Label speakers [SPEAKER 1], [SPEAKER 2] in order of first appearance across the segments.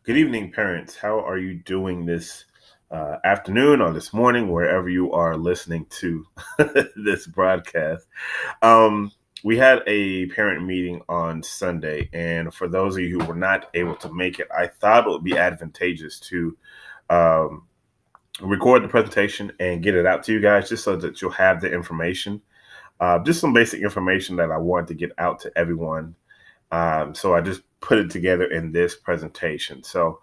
[SPEAKER 1] Good evening, parents. How are you doing this afternoon or this morning, wherever you are listening to this broadcast? Um, we had a parent meeting on Sunday, and for those of you who were not able to make it, I thought it would be advantageous to um, record the presentation and get it out to you guys just so that you'll have the information. Just some basic information that I wanted to get out to everyone. So I just put it together in this presentation. So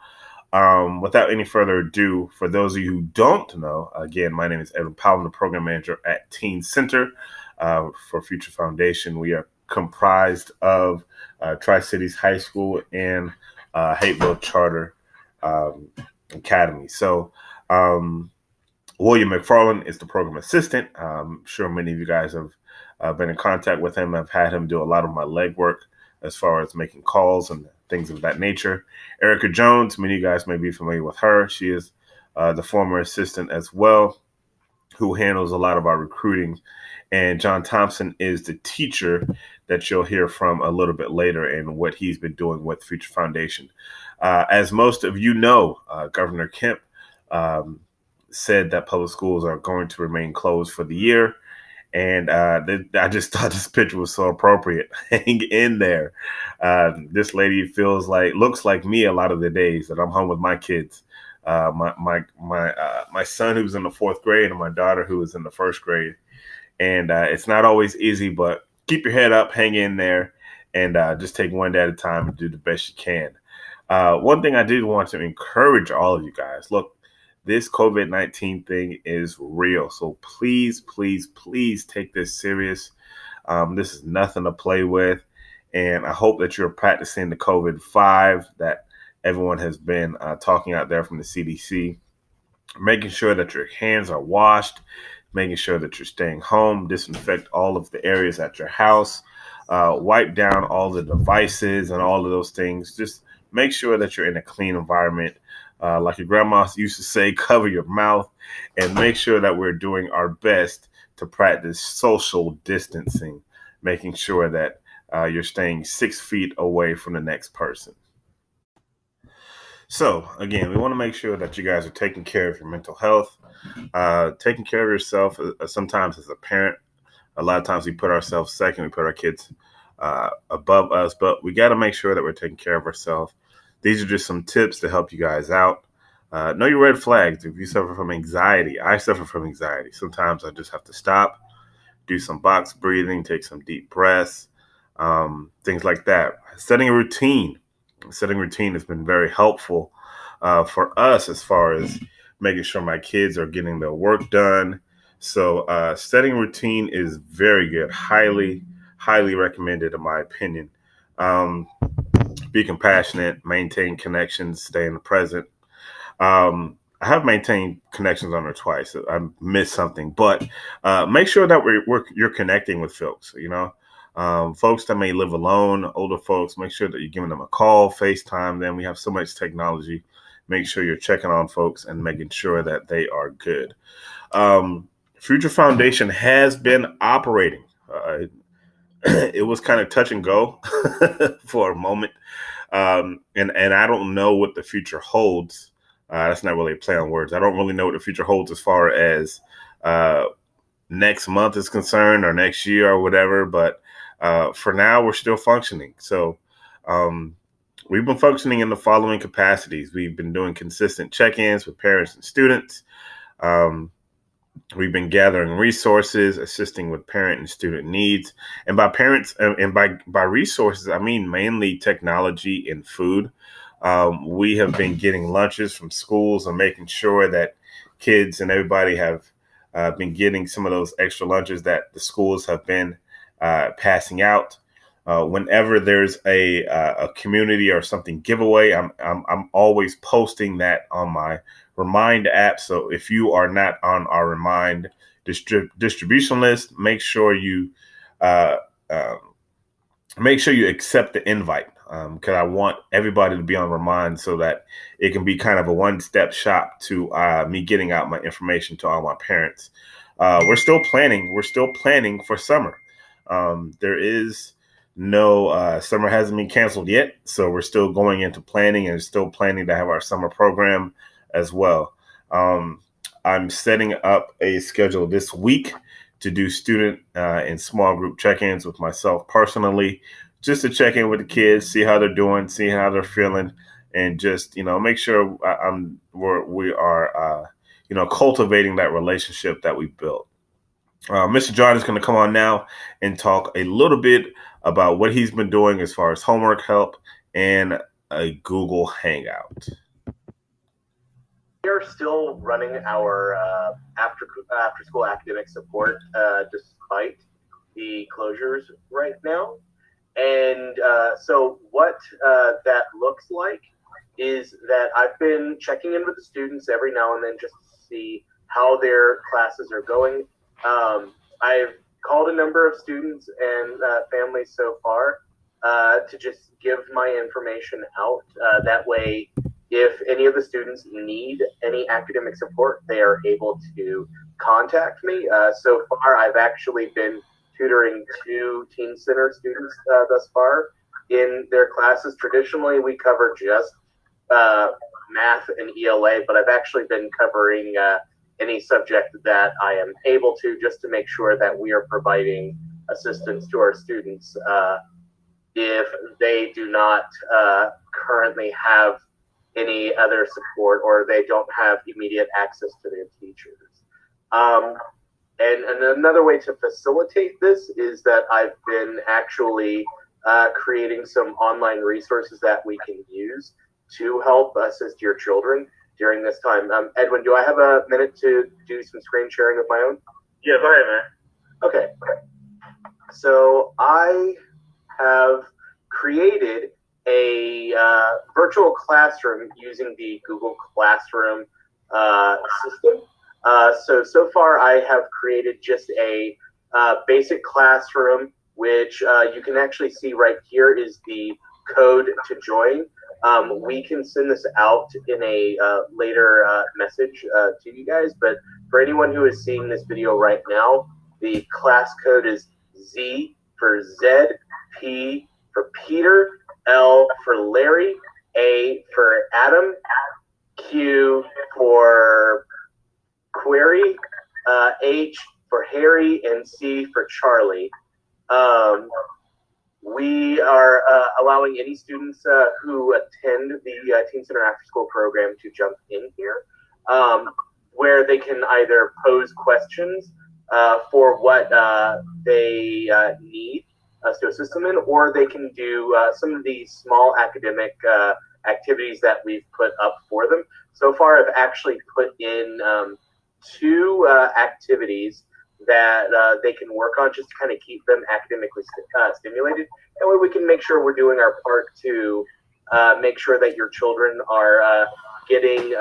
[SPEAKER 1] without any further ado, for those of you who don't know, again, my name is Evan Powell. I'm the program manager at Teen Center for Future Foundation. We are comprised of Tri-Cities High School and Hateville Charter um, Academy. So William McFarland is the program assistant. I'm sure many of you guys have been in contact with him. I've had him do a lot of my legwork as far as making calls and things of that nature. Erica Jones, many of you guys may be familiar with her. She is the former assistant as well, who handles a lot of our recruiting. And John Thompson is the teacher that you'll hear from a little bit later and what he's been doing with Future Foundation. As most of you know, Governor Kemp said that public schools are going to remain closed for the year. And I just thought this picture was so appropriate. Hang in there. This lady looks like me a lot of the days that I'm home with my kids. My son who's in the fourth grade and my daughter who is in the first grade. And it's not always easy, but keep your head up, hang in there, and just take one day at a time and do the best you can. One thing I did want to encourage all of you guys, look, this COVID-19 thing is real. So please, please, please take this serious. This is nothing to play with. And I hope that you're practicing the COVID-5 that everyone has been talking out there from the CDC, making sure that your hands are washed, making sure that you're staying home, disinfect all of the areas at your house, wipe down all the devices and all of those things. Just make sure that you're in a clean environment. Like your grandma used to say, cover your mouth and make sure that we're doing our best to practice social distancing, making sure that you're staying 6 feet away from the next person. So, again, we want to make sure that you guys are taking care of your mental health, taking care of yourself. Sometimes as a parent, a lot of times we put ourselves second, we put our kids above us, but we got to make sure that we're taking care of ourselves. These are just some tips to help you guys out. Know your red flags. If you suffer from anxiety, I suffer from anxiety. Sometimes I just have to stop, do some box breathing, take some deep breaths, things like that. Setting a routine. Setting routine has been very helpful for us as far as making sure my kids are getting their work done. So setting routine is very good. Highly, highly recommended in my opinion. Be compassionate, maintain connections, stay in the present. I have maintained connections on her twice. I missed something, but make sure that you're connecting with folks. Folks that may live alone, older folks. Make sure that you're giving them a call, FaceTime them. We have so much technology. Make sure you're checking on folks and making sure that they are good. Future Foundation has been operating. It was kind of touch and go for a moment. And I don't know what the future holds. That's not really a play on words. I don't really know what the future holds as far as next month is concerned or next year or whatever. But for now, we're still functioning. So we've been functioning in the following capacities. We've been doing consistent check-ins with parents and students. We've been gathering resources, assisting with parent and student needs. And by parents and by resources, I mean mainly technology and food. We have been getting lunches from schools and making sure that kids and everybody have been getting some of those extra lunches that the schools have been passing out. Whenever there's a community or something giveaway, I'm always posting that on my Remind app. So if you are not on our Remind distribution list, make sure you accept the invite, because I want everybody to be on Remind so that it can be kind of a one-step shop to me getting out my information to all my parents. We're still planning for summer. There is No, summer hasn't been canceled yet, so we're still going into planning and still planning to have our summer program as well. Um, I'm setting up a schedule this week to do student and small group check-ins with myself personally, just to check in with the kids, see how they're doing, see how they're feeling, and just make sure we are cultivating that relationship that we built. Mr. John is going to come on now and talk a little bit about what he's been doing as far as homework help and a Google Hangout.
[SPEAKER 2] We are still running our after school academic support despite the closures right now. And so what that looks like is that I've been checking in with the students every now and then just to see how their classes are going. I've called a number of students and families so far to just give my information out. That way, if any of the students need any academic support, they are able to contact me. So far, I've actually been tutoring 2 Teen Center students thus far in their classes. Traditionally, we cover just math and ELA, but I've actually been covering any subject that I am able to, just to make sure that we are providing assistance to our students if they do not currently have any other support or they don't have immediate access to their teachers. And another way to facilitate this is that I've been actually creating some online resources that we can use to help assist your children during this time. Edwin, do I have a minute to do some screen sharing of my own?
[SPEAKER 1] Yeah, go ahead, man.
[SPEAKER 2] Okay. So I have created a virtual classroom using the Google Classroom system. So far, I have created just a basic classroom, which you can actually see right here is the code to join. We can send this out in a later message to you guys, but for anyone who is seeing this video right now, the class code is Z for Zed, P for Peter, L for Larry, A for Adam, Q for Query, H for Harry, and C for Charlie. We are allowing any students who attend the Teen Center After School program to jump in here, where they can either pose questions for what they need us to assist them in, or they can do some of the small academic activities that we've put up for them. So far, I've actually put in 2 activities that they can work on just to kind of keep them academically stimulated. That way we can make sure we're doing our part to make sure that your children are getting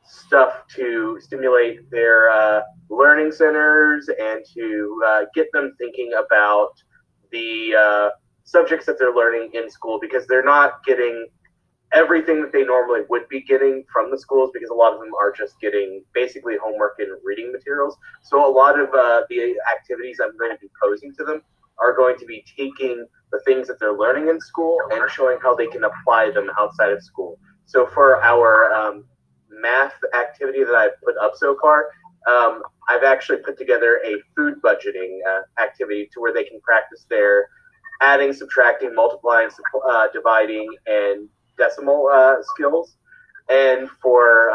[SPEAKER 2] stuff to stimulate their learning centers and to get them thinking about the subjects that they're learning in school, because they're not getting everything that they normally would be getting from the schools, because a lot of them are just getting basically homework and reading materials. So a lot of the activities I'm going to be posing to them are going to be taking the things that they're learning in school and showing how they can apply them outside of school. So for our math activity that I've put up so far, I've actually put together a food budgeting activity to where they can practice their adding, subtracting, multiplying, dividing, and decimal skills. And for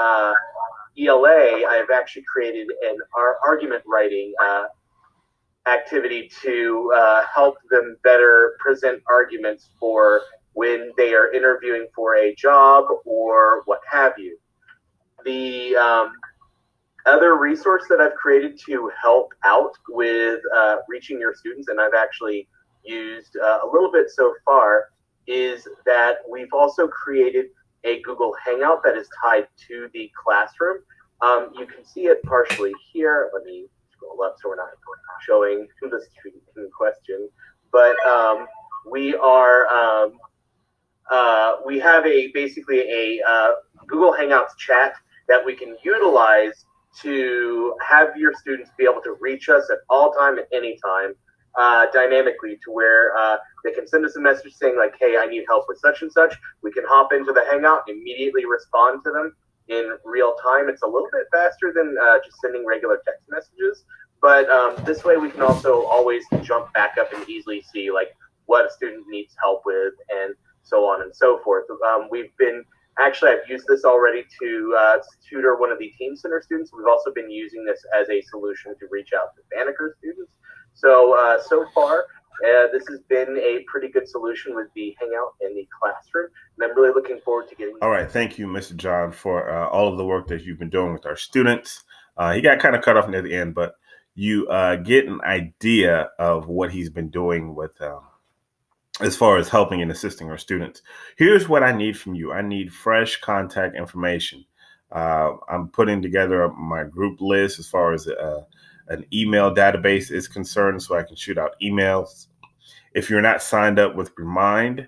[SPEAKER 2] ELA, I've actually created an argument writing activity to help them better present arguments for when they are interviewing for a job or what have you. The other resource that I've created to help out with reaching your students, and I've actually used a little bit so far, is that we've also created a Google Hangout that is tied to the classroom. You can see it partially here. Let me scroll up so we're not showing the student in question. But we have basically a Google Hangouts chat that we can utilize to have your students be able to reach us at all time, at any time. dynamically to where they can send us a message saying like, hey, I need help with such and such. We can hop into the Hangout, immediately respond to them in real time. It's a little bit faster than just sending regular text messages, but this way we can also always jump back up and easily see like what a student needs help with and so on and so forth. We've been actually, I've used this already to tutor one of the Teen Center students. We've also been using this as a solution to reach out to Banneker students. So, so far, this has been a pretty good solution with the Hangout in the classroom, and I'm really looking forward to getting.
[SPEAKER 1] All right, thank you, Mr. John, for all of the work that you've been doing with our students. He got kind of cut off near the end, but you get an idea of what he's been doing with as far as helping and assisting our students. Here's what I need from you. I need fresh contact information. I'm putting together my group list as far as an email database is concerned, so I can shoot out emails. If you're not signed up with Remind,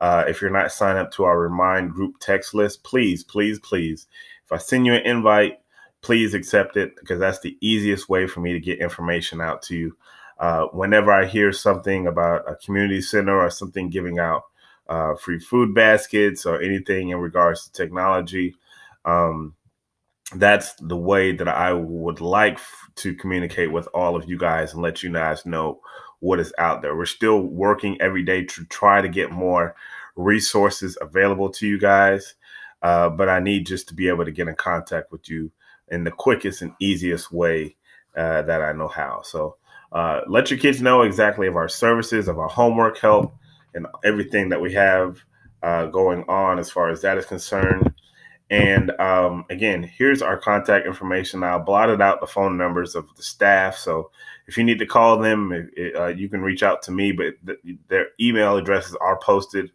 [SPEAKER 1] if you're not signed up to our Remind group text list, please, please, please, if I send you an invite, please accept it, because that's the easiest way for me to get information out to you. Whenever I hear something about a community center or something giving out free food baskets or anything in regards to technology, that's the way that I would like to communicate with all of you guys and let you guys know what is out there. We're still working every day to try to get more resources available to you guys, but I need just to be able to get in contact with you in the quickest and easiest way that I know how. So let your kids know exactly of our services, of our homework help, and everything that we have going on as far as that is concerned. And again, here's our contact information. I blotted out the phone numbers of the staff. So if you need to call them, you can reach out to me, but their email addresses are posted.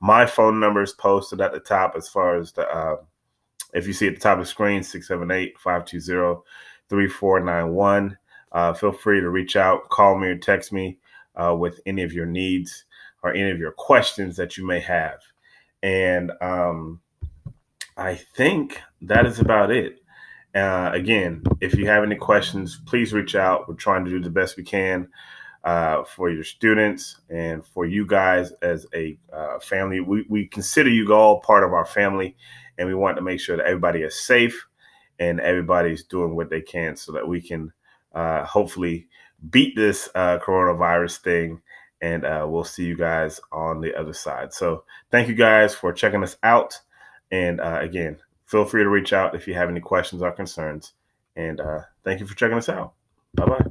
[SPEAKER 1] My phone number is posted at the top as far as the, if you see at the top of the screen, 678-520-3491. Feel free to reach out, call me or text me with any of your needs or any of your questions that you may have. And I think that is about it. Again, if you have any questions, please reach out. We're trying to do the best we can for your students and for you guys as a family. We consider you all part of our family, and we want to make sure that everybody is safe and everybody's doing what they can so that we can hopefully beat this coronavirus thing. And we'll see you guys on the other side. So thank you guys for checking us out. And again, feel free to reach out if you have any questions or concerns. And thank you for checking us out. Bye-bye.